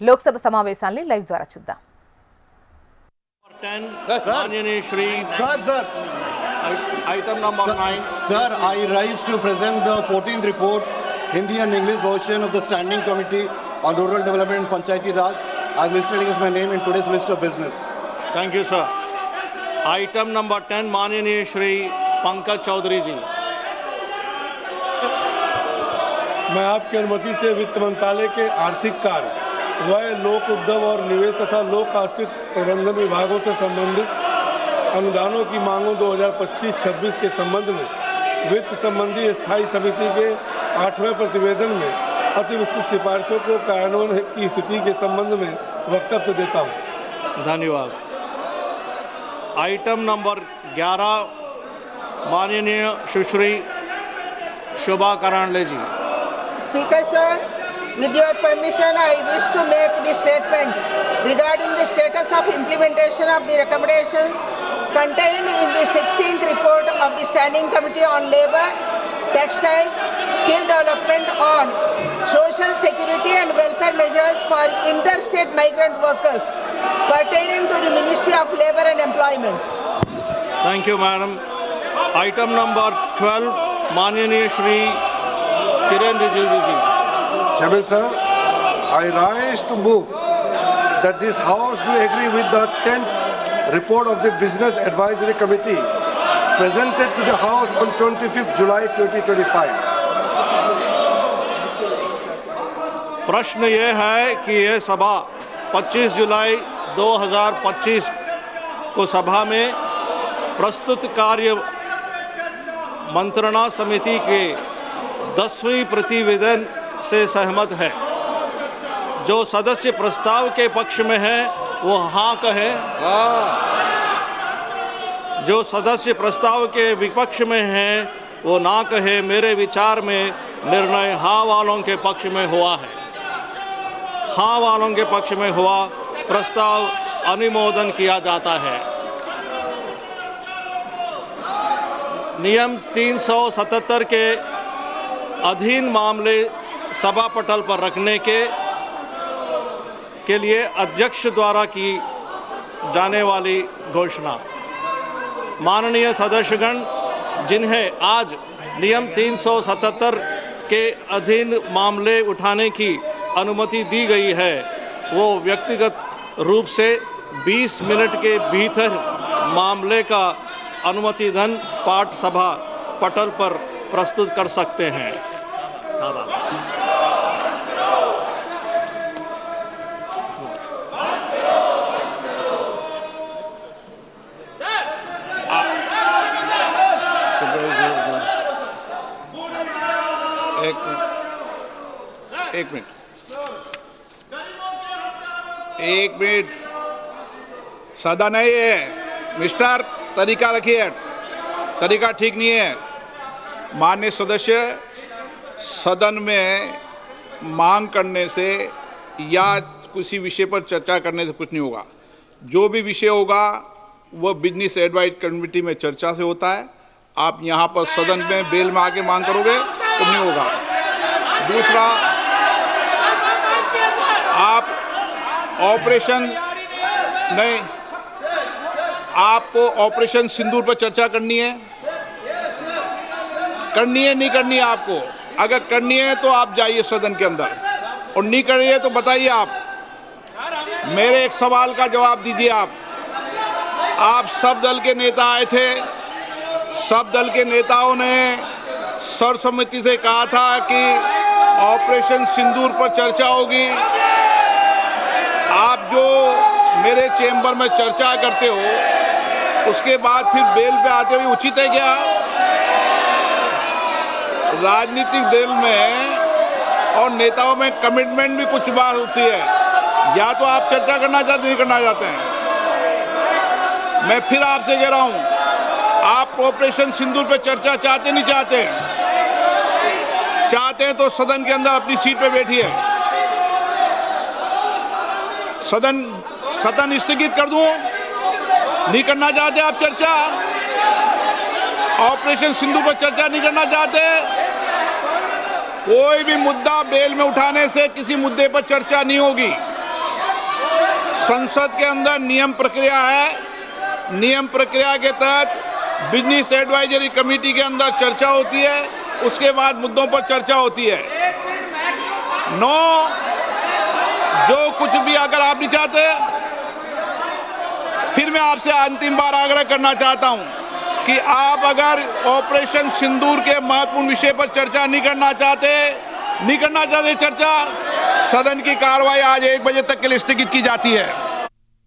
లోక్సభ సమావేశాన్ని లైవ్ ద్వారా చూద్దాం. 10 माननीय Shri Sir, item number 9. sir, I rise to present the 14th report, Hindi and English version of the Standing Committee on Rural Development and Panchayati Raj, as listed as my name in today's list of business. Thank you sir. Item number 10 माननीय श्री पंकज चौधरी जी. मैं आपकी अनुमति से वित्त मंत्रालय के आर्थिक कार्य, व्यय, लोक उद्यम और निवेश तथा लोक आश्रित प्रबंधन विभागों से संबंधित अनुदानों की मांगों 2025-26 के संबंध में वित्त संबंधी स्थायी समिति के 8वें प्रतिवेदन में अति विस्तृत सिफारिशों को कार्यान्वयन की स्थिति के संबंध में वक्तव्य देता हूँ. धन्यवाद. आइटम नंबर 11 माननीय सुश्री शोभा करांडले जी. Speaker sir, with your permission, I wish to make the statement regarding the status of implementation of the recommendations contained in the 16th report of the Standing Committee on Labour, Textiles, Skill Development on Social Security and Welfare Measures for Interstate Migrant Workers pertaining to the Ministry of Labour and Employment. Thank you madam. Item number 12 माननीय श्री किरण रिजिजू जी. Chairman sir, I rise to move that this House do agree with the 10th report of the Business Advisory Committee presented to the House on 25th July 2025. प्रश्न ये है कि यह सभा 25 जुलाई 2025 को सभा में प्रस्तुत कार्य मंत्रणा समिति के 10वें प्रतिवेदन से सहमत है. जो सदस्य प्रस्ताव के पक्ष में है वो हाँ कहे. जो सदस्य प्रस्ताव के विपक्ष में है वो ना कहे. मेरे विचार में निर्णय हाँ वालों के पक्ष में हुआ है. हाँ वालों के पक्ष में हुआ प्रस्ताव अनुमोदन किया जाता है. नियम 377 के अधीन मामले सभा पटल पर रखने के लिए अध्यक्ष द्वारा की जाने वाली घोषणा. माननीय सदस्यगण, जिन्हें आज नियम 377 के अधीन मामले उठाने की अनुमति दी गई है वो व्यक्तिगत रूप से 20 मिनट के भीतर मामले का अनुमति धन पाठ सभा पटल पर प्रस्तुत कर सकते हैं. एक मिनट सदा नहीं है मिस्टर. तरीका रखिए. तरीका ठीक नहीं है. माननीय सदस्य, सदन में मांग करने से या किसी विषय पर चर्चा करने से कुछ नहीं होगा. जो भी विषय होगा वह बिजनेस एडवाइस कमेटी में चर्चा से होता है. आप यहाँ पर सदन में बेल में आके मांग करोगे तो नहीं होगा. दूसरा, आप ऑपरेशन नहीं, आपको ऑपरेशन सिंदूर पर चर्चा करनी है नहीं करनी है आपको. अगर करनी है तो आप जाइए सदन के अंदर, और नहीं करनी है तो बताइए. आप मेरे एक सवाल का जवाब दीजिए. आप सब दल के नेता आए थे. सब दल के नेताओं ने सर्वसम्मति से कहा था कि ऑपरेशन सिंदूर पर चर्चा होगी. आप जो मेरे चेंबर में चर्चा करते हो उसके बाद फिर बेल पे आते हुए उचित है क्या? राजनीतिक दल में और नेताओं में कमिटमेंट भी कुछ बार होती है. या तो आप चर्चा करना चाहते नहीं करना चाहते हैं. मैं फिर आपसे कह रहा हूं, आप ऑपरेशन सिंदूर पे चर्चा चाहते नहीं चाहते? चाहते हैं तो सदन के अंदर अपनी सीट पे बैठिए. सदन स्थगित कर दूं? नहीं करना चाहते आप चर्चा? ऑपरेशन सिंदूर पर चर्चा नहीं करना चाहते? कोई भी मुद्दा बेल में उठाने से किसी मुद्दे पर चर्चा नहीं होगी. संसद के अंदर नियम प्रक्रिया है। नियम प्रक्रिया के तहत बिजनेस एडवाइजरी कमेटी के अंदर चर्चा होती है, उसके बाद मुद्दों पर चर्चा होती है। 9 जो कुछ भी अगर आप नहीं चाहते, फिर मैं आपसे अंतिम बार आग्रह करना चाहता हूं कि आप अगर ऑपरेशन सिंदूर के महत्वपूर्ण विषय पर चर्चा नहीं करना चाहते चर्चा, सदन की कार्रवाई आज 1 बजे तक के लिए स्थगित की जाती है।